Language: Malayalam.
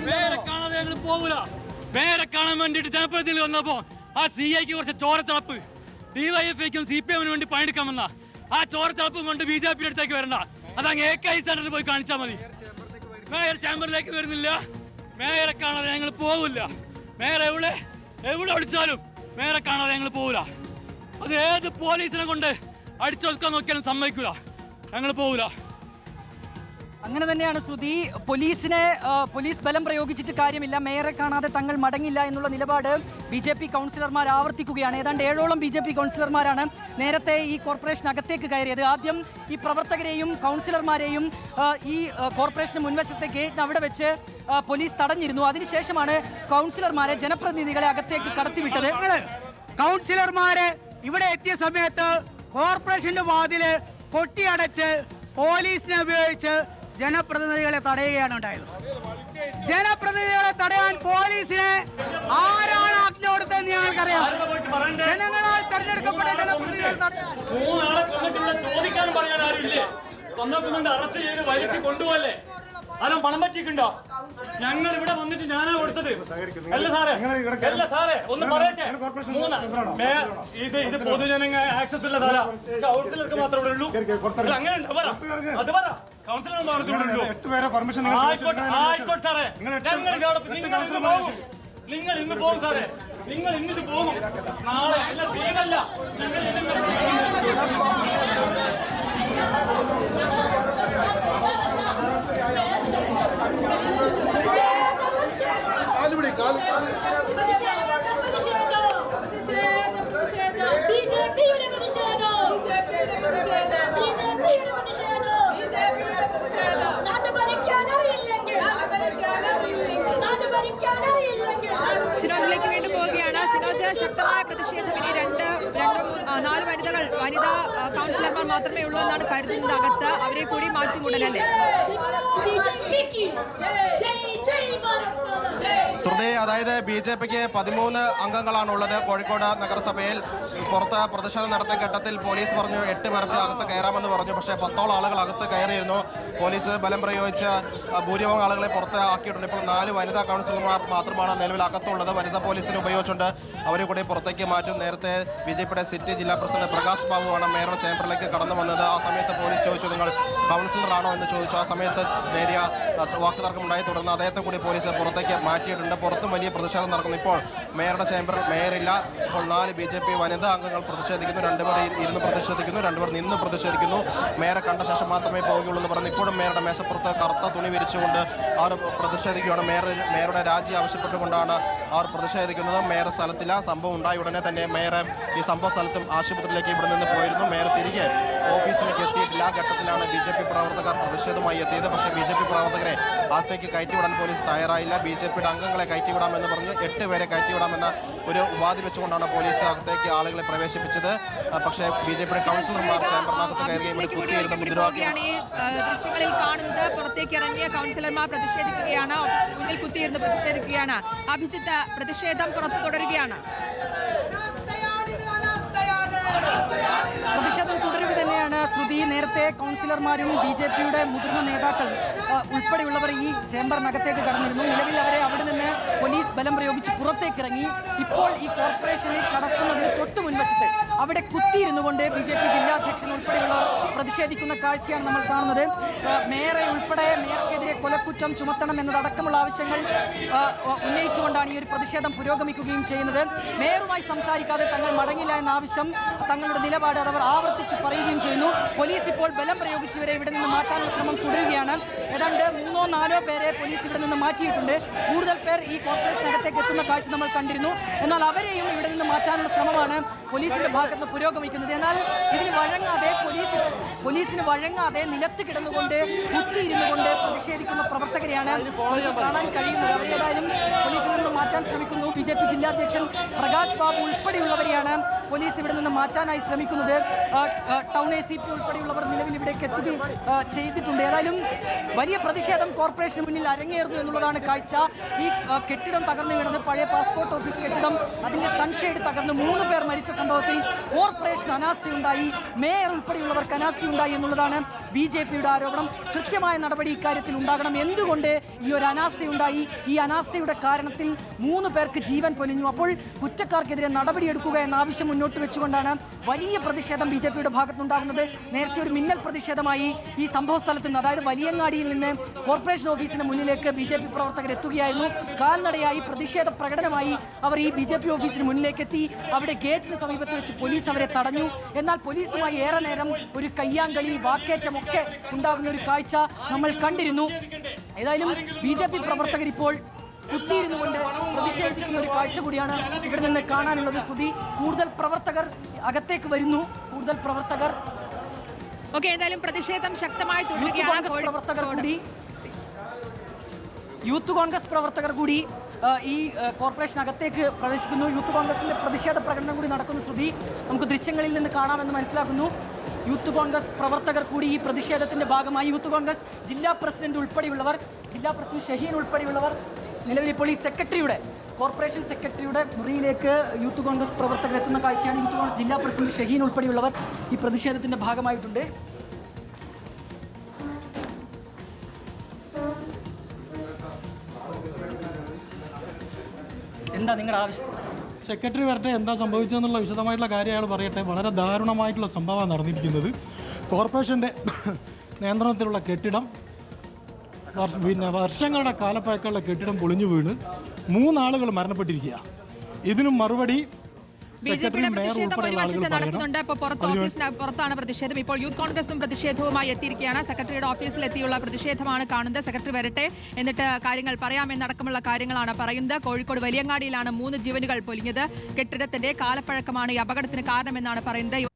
മേയറെ കാണാതെ ഞങ്ങൾ പോകൂല. മേയറെ കാണാൻ വേണ്ടിട്ട് ജനപ്രതിനിധികൾ വന്നപ്പോ ആ CIക്ക് കുറച്ച് ചോരത്തിളപ്പ്, DYFIക്കും CPM-നും വേണ്ടി പണിയെടുക്കാൻ വന്ന ആ ചോരത്തിളപ്പും കൊണ്ട് BJP അടുത്തേക്ക് വരണ്ട. അതങ്ങ് AKI സെന്ററിൽ പോയി കാണിച്ചാൽ മതി. മേയർ ചേംബറിലേക്ക് വരുന്നില്ല. മേയറെ കാണാതെ ഞങ്ങൾ പോകില്ല. മേയർ എവിടെ വിളിച്ചാലും മേയറെ കാണാതെ ഞങ്ങൾ പോകില്ല. അത് ഏത് പോലീസിനെ കൊണ്ട് അടിച്ചൊതുക്കാൻ നോക്കിയാലും സമ്മതിക്കൂല. ഞങ്ങൾ പോകില്ല. അങ്ങനെ തന്നെയാണ് ശ്രുതി. പോലീസ് ബലം പ്രയോഗിച്ചിട്ട് കാര്യമില്ല, മേയറെ കാണാതെ തങ്ങൾ മടങ്ങില്ല എന്നുള്ള നിലപാട് BJP കൗൺസിലർമാർ ആവർത്തിക്കുകയാണ്. ഏതാണ്ട് 7ഓളം BJP കൗൺസിലർമാരാണ് നേരത്തെ ഈ കോർപ്പറേഷനകത്തേക്ക് കയറിയത്. ആദ്യം ഈ പ്രവർത്തകരെയും കൗൺസിലർമാരെയും ഈ കോർപ്പറേഷന് മുൻവശത്തെ ഗേറ്റിന് അവിടെ വെച്ച് പോലീസ് തടഞ്ഞിരുന്നു. അതിനുശേഷമാണ് കൗൺസിലർമാരെ, ജനപ്രതിനിധികളെ അകത്തേക്ക് കടത്തിവിട്ടത്. കൗൺസിലർമാരെ ഇവിടെ എത്തിയ സമയത്ത് കോർപ്പറേഷന്റെ വാതില് കൊട്ടിയടച്ച് പോലീസിനെ ഉപയോഗിച്ച് ജനപ്രതിനിധികളെ തടയുകയാണ് ഉണ്ടായത്. ജനപ്രതിനിധികളെ തടയാൻ പോലീസിനെ ആരാണ് ആജ്ഞ കൊടുത്തതെന്ന് ഞങ്ങൾക്കറിയാം. ജനങ്ങളാൽ തെരഞ്ഞെടുക്കപ്പെട്ട ജനപ്രതിനിധികൾ ചോദിക്കാനും പറയാൻ ആരുമില്ലേ? അറസ്റ്റ് ചെയ്ത് വലിച്ചു കൊണ്ടുപോകല്ലേ? ആരും പണം പറ്റിയിട്ടുണ്ടോ? ഞങ്ങൾ ഇവിടെ വന്നിട്ട് ഞാനാണ് കൊടുത്തത്. അല്ല സാറേ ഒന്ന് പറയട്ടെ. ഇത് പൊതുജനങ്ങൾ ആക്സസ് ഉള്ള സ്ഥല കൗൺസിലർക്ക് മാത്രമേ ഉള്ളൂ. അങ്ങനെ അത് പറ. കൗൺസിലർ ആയിക്കോട്ടെ സാറേ. നിങ്ങൾ ഇന്ന് പോകും സാറേ. നിങ്ങൾ ഇന്നിത് പോകും. നാളെ അല്ല തീരല്ല. സിനോജിലേക്ക് വീണ്ടും പോവുകയാണ്. സിനോജ്, ശക്തമായ പ്രതിഷേധം. ഇനി 4 വനിതാ കൗൺസിലർമാർ മാത്രമേ ഉള്ളൂ എന്നാണ് കരുതുന്നത്. അകത്ത് അവരെ കൂടി മാറ്റിക്കൂടലല്ലേ? ശ്രുതി, അതായത് BJPക്ക് 13 അംഗങ്ങളാണുള്ളത്. കോഴിക്കോട് നഗരസഭയിൽ പുറത്ത് പ്രതിഷേധം നടത്തിയ ഘട്ടത്തിൽ പോലീസ് പറഞ്ഞു 8 പേർക്ക് അകത്ത് കയറാമെന്ന് പറഞ്ഞു. പക്ഷേ 10ഓളം ആളുകൾ അകത്ത് കയറിയിരുന്നു. പോലീസ് ബലം പ്രയോഗിച്ച് ഭൂരിഭാഗം ആളുകളെ പുറത്ത് ആക്കിയിട്ടുണ്ട്. ഇപ്പോൾ 4 വനിതാ കൗൺസിലർമാർ മാത്രമാണ് നിലവിൽ അകത്തുള്ളത്. വനിതാ പോലീസിനെ ഉപയോഗിച്ചുകൊണ്ട് അവരെ കൂടി പുറത്തേക്ക് മാറ്റും. നേരത്തെ BJPയുടെ സിറ്റി ജില്ലാ പ്രസിഡന്റ് പ്രകാശ് ബാബുവാണ് മേയറുടെ ചേംബറിലേക്ക് കടന്നു വന്നത്. ആ സമയത്ത് പോലീസ് ചോദിച്ചു, നിങ്ങൾ കൗൺസിലറാണോ എന്ന് ചോദിച്ചു. ആ സമയത്ത് നേരിയ വാക്കുതർക്കമുണ്ടായി. തുടർന്ന് അദ്ദേഹത്തെ കൂടി പോലീസ് പുറത്തേക്ക് മാറ്റിയിട്ടുണ്ട്. പുറത്തും വലിയ പ്രതിഷേധം നടക്കുന്നു. ഇപ്പോൾ മേയറുടെ ചേംബറിൽ മേയറില്ല. ഇപ്പോൾ 4 BJP വനിതാ അംഗങ്ങൾ പ്രതിഷേധിക്കുന്നു. 2 പേർ ഇരുന്ന് പ്രതിഷേധിക്കുന്നു, 2 പേർ നിന്ന് പ്രതിഷേധിക്കുന്നു. മേയറെ കണ്ട ശേഷം മാത്രമേ പോവുകയുള്ളൂ എന്ന് പറഞ്ഞ് ഇപ്പോഴും മേയറുടെ മേശപ്പുറത്ത് കറുത്ത തുണി വിരിച്ചുകൊണ്ട് അവർ പ്രതിഷേധിക്കുകയാണ്. മേയറുടെ രാജി ആവശ്യപ്പെട്ടുകൊണ്ടാണ് അവർ പ്രതിഷേധിക്കുന്നത്. മേയർ സ്ഥലത്തില്ല. സംഭവം ഉണ്ടായ ഉടനെ തന്നെ മേയർ ഈ സംഭവ സ്ഥലത്തും ആശുപത്രിയിലേക്ക് ഇവിടെ നിന്ന് പോയിരുന്നു. മേയർ തിരികെ ഓഫീസിലേക്ക് എത്തിയിട്ടില്ല. ആ ഘട്ടത്തിലാണ് BJP പ്രവർത്തകർ പ്രതിഷേധവുമായി എത്തിയത്. പക്ഷേ BJP പ്രവർത്തകരെ അകത്തേക്ക് കയറ്റിവിടാൻ പോലീസ് തയ്യാറായില്ല. BJPയുടെ അംഗങ്ങളെ കയറ്റിവിടാമെന്ന് പറഞ്ഞ് 8 പേരെ കയറ്റിവിടാമെന്ന ഒരു ഉപാധി വെച്ചുകൊണ്ടാണ് പോലീസ് അകത്തേക്ക് ആളുകളെ പ്രവേശിപ്പിച്ചത്. പക്ഷേ BJPയുടെ കൗൺസിലർമാർ ചേംബറിനകത്ത് കയറുകയും ഇവിടെ കുത്തിയിരുന്ന മുദ്രാവാക്യം ദൃശ്യങ്ങളിൽ കാണുന്നത്. പുറത്തേക്ക് ഇറങ്ങിയ കൗൺസിലർമാർ പ്രതിഷേധിക്കുകയാണ്, മുന്നിൽ കുത്തിയിരുന്ന് പ്രതിഷേധിക്കുകയാണ്. അഭിജിത്ത്, പ്രതിഷേധം പുറത്തു തുടരുകയാണ്. പ്രതിഷേധം തുടരുക തന്നെയാണ് ശ്രുതി. നേരത്തെ കൗൺസിലർമാരും BJPയുടെ മുതിർന്ന നേതാക്കൾ ഉൾപ്പെടെയുള്ളവർ ഈ ചേംബറിനകത്തേക്ക് കടന്നിരുന്നു. നിലവിൽ അവരെ അവിടെ നിന്ന് പോലീസ് ബലം പ്രയോഗിച്ച് പുറത്തേക്കിറങ്ങി. ഇപ്പോൾ ഈ കോർപ്പറേഷനിൽ കടക്കുന്നതിന് തൊട്ടു മുൻവശത്ത് അവിടെ കുത്തിയിരുന്നു കൊണ്ട് BJP ജില്ലാ അധ്യക്ഷൻ ഉൾപ്പെടെയുള്ളവർ പ്രതിഷേധിക്കുന്ന കാഴ്ചയാണ് നമ്മൾ കാണുന്നത്. മേയർക്കെതിരെ കൊലക്കുറ്റം ചുമത്തണം എന്നതടക്കമുള്ള ആവശ്യങ്ങൾ ഉന്നയിച്ചുകൊണ്ടാണ് ഈ ഒരു പ്രതിഷേധം പുരോഗമിക്കുകയും ചെയ്യുന്നത്. മേയറുമായി സംസാരിക്കാതെ തങ്ങൾ മടങ്ങില്ല എന്ന ആവശ്യം, തങ്ങളുടെ നിലപാട് അവർ ആവർത്തിച്ച് പറയുകയും ചെയ്യുന്നു. പോലീസ് ഇപ്പോൾ ബലം പ്രയോഗിച്ച് ഇവരെ ഇവിടെ നിന്ന് മാറ്റാനുള്ള ശ്രമം തുടരുകയാണ്. ഏതാണ്ട് 3-4 പേരെ പോലീസ് ഇവിടെ നിന്ന് മാറ്റിയിട്ടുണ്ട്. കൂടുതൽ പേർ ഈ കോർപ്പറേഷനകത്തേക്ക് എത്തുന്ന കാഴ്ച നമ്മൾ കണ്ടിരുന്നു. എന്നാൽ അവരെയും ഇവിടെ നിന്ന് മാറ്റാനുള്ള ശ്രമമാണ് പോലീസിന്റെ ഭാഗത്ത് പുരോഗമിക്കുന്നത്. എന്നാൽ ഇതിന് വഴങ്ങാതെ പോലീസിന് വഴങ്ങാതെ നിലത്ത് കിടന്നുകൊണ്ട് കുത്തിയിരുന്നു കൊണ്ട് പ്രതിഷേധിക്കുന്ന പ്രവർത്തകരെയാണ് കാണാൻ കഴിയുന്നത്. അവരേതായാലും പോലീസിൽ നിന്ന് മാറ്റാൻ ശ്രമിക്കുന്നു. BJP ജില്ലാ അധ്യക്ഷൻ പ്രകാശ് ബാബു ഉൾപ്പെടെയുള്ളവരെയാണ് പോലീസ് ഇവിടെ നിന്ന് മാറ്റാനായി ശ്രമിക്കുന്നത്. ടൗൺ ACP ഉൾപ്പെടെയുള്ളവർ നിലവിൽ ഇവിടേക്ക് എത്തുകയും ചെയ്തിട്ടുണ്ട്. ഏതായാലും വലിയ പ്രതിഷേധം കോർപ്പറേഷന് മുന്നിൽ അരങ്ങേറുന്നു എന്നുള്ളതാണ് കാഴ്ച. ഈ കെട്ടിടം തകർന്നു വീണത് പഴയ പാസ്പോർട്ട് ഓഫീസ് കെട്ടിടം, അതിന്റെ സൺഷെയ്ഡ് തകർന്ന് 3 പേർ മരിച്ച സംഭവത്തിൽ കോർപ്പറേഷൻ അനാസ്ഥയുണ്ടായി, മേയർ ഉൾപ്പെടെയുള്ളവർക്ക് അനാസ്ഥയുണ്ടായി എന്നുള്ളതാണ് BJPയുടെ ആരോപണം. കൃത്യമായ നടപടി ഇക്കാര്യത്തിൽ ഉണ്ടാകണം. എന്തുകൊണ്ട് ഈ ഒരു അനാസ്ഥയുണ്ടായി? ഈ അനാസ്ഥയുടെ കാരണത്തിൽ 3 പേർക്ക് ജീവൻ പൊലിഞ്ഞു. അപ്പോൾ കുറ്റക്കാർക്കെതിരെ നടപടിയെടുക്കുക എന്ന ആവശ്യം മുന്നോട്ട് വെച്ചുകൊണ്ടാണ് വലിയ പ്രതിഷേധം BJPയുടെ ഭാഗത്തുണ്ടാകുന്നത്. നേരത്തെ ഒരു മിന്നൽ പ്രതിഷേധമായി ഈ സംഭവ സ്ഥലത്ത് നിന്ന്, അതായത് വലിയങ്ങാടിയിൽ നിന്ന് കോർപ്പറേഷൻ ഓഫീസിന് മുന്നിലേക്ക് BJP പ്രവർത്തകർ എത്തുകയായിരുന്നു. കാൽനടയായി പ്രതിഷേധ പ്രകടനമായി അവർ ഈ BJP ഓഫീസിന് മുന്നിലേക്ക് എത്തി. അവിടെ ഗേറ്റിന് സമീപത്ത് വെച്ച് പോലീസ് അവരെ തടഞ്ഞു. എന്നാൽ പോലീസുമായി ഏറെ നേരം ഒരു കയ്യാങ്കളി, വാക്കേറ്റമൊക്കെ ഉണ്ടാകുന്ന ഒരു കാഴ്ച നമ്മൾ കണ്ടിരുന്നു. ഏതായാലും BJP പ്രവർത്തകർ ഇപ്പോൾ കുത്തിയിരുന്നുകൊണ്ട് പ്രതിഷേധിക്കുന്ന ഒരു കാഴ്ച കൂടിയാണ് ഇവിടെ നിന്ന് കാണാനുള്ളത്. ശ്രുതി, കൂടുതൽ പ്രവർത്തകർ അകത്തേക്ക് വരുന്നു. കൂടുതൽ പ്രവർത്തകർ, എന്തായാലും പ്രതിഷേധം ശക്തമായി യൂത്ത് കോൺഗ്രസ് പ്രവർത്തകർ കൂടി ഈ കോർപ്പറേഷനകത്തേക്ക് പ്രവേശിക്കുന്നു. യൂത്ത് കോൺഗ്രസിന്റെ പ്രതിഷേധ പ്രകടനം കൂടി നടക്കുന്നു. ശ്രുതി, നമുക്ക് ദൃശ്യങ്ങളിൽ നിന്ന് കാണാമെന്ന് മനസ്സിലാക്കുന്നു. യൂത്ത് കോൺഗ്രസ് പ്രവർത്തകർ കൂടി ഈ പ്രതിഷേധത്തിന്റെ ഭാഗമായി, യൂത്ത് കോൺഗ്രസ് ജില്ലാ പ്രസിഡന്റ് ഉൾപ്പെടെയുള്ളവർ, ജില്ലാ പ്രസിഡന്റ് ഷഹീൻ ഉൾപ്പെടെയുള്ളവർ, നിലവിൽ ഇപ്പോൾ ഈ കോർപ്പറേഷൻ സെക്രട്ടറിയുടെ മുറിയിലേക്ക് യൂത്ത് കോൺഗ്രസ് പ്രവർത്തകർ എത്തുന്ന കാഴ്ചയാണ്. യൂത്ത് കോൺഗ്രസ് ജില്ലാ പ്രസിഡന്റ് ഷഹീൻ ഉൾപ്പെടെയുള്ളവർ ഈ പ്രതിഷേധത്തിന്റെ ഭാഗമായിട്ടുണ്ട്. എന്താ നിങ്ങളുടെ ആവശ്യം? സെക്രട്ടറി വരട്ടെ, എന്താ സംഭവിച്ചതെന്നുള്ള വിശദമായിട്ടുള്ള കാര്യം അയാൾ പറയട്ടെ. വളരെ ദാരുണമായിട്ടുള്ള സംഭവമാണ് നടന്നിരിക്കുന്നത്. കോർപ്പറേഷൻ്റെ നിയന്ത്രണത്തിലുള്ള കെട്ടിടം, വർഷങ്ങളുടെ കാലപ്പഴക്കമുള്ള കെട്ടിടം പൊളിഞ്ഞു വീണ് 3 ആളുകൾ മരണപ്പെട്ടിരിക്കുക. ഇതിനും മറുപടി BJPയുടെ പ്രതിഷേധം ഒരു വശത്ത് നടക്കുന്നുണ്ട്. ഇപ്പോൾ പുറത്താണ് പ്രതിഷേധം. ഇപ്പോൾ യൂത്ത് കോൺഗ്രസും പ്രതിഷേധവുമായി എത്തിയിരിക്കുകയാണ്. സെക്രട്ടറിയുടെ ഓഫീസിൽ എത്തിയുള്ള പ്രതിഷേധമാണ് കാണുന്നത്. സെക്രട്ടറി വരട്ടെ, എന്നിട്ട് കാര്യങ്ങൾ പറയാമെന്നടക്കമുള്ള കാര്യങ്ങളാണ് പറയുന്നത്. കോഴിക്കോട് വലിയങ്ങാടിയിലാണ് 3 ജീവനുകൾ പൊലിഞ്ഞത്. കെട്ടിടത്തിന്റെ കാലപ്പഴക്കമാണ് ഈ അപകടത്തിന് കാരണമെന്നാണ് പറയുന്നത്.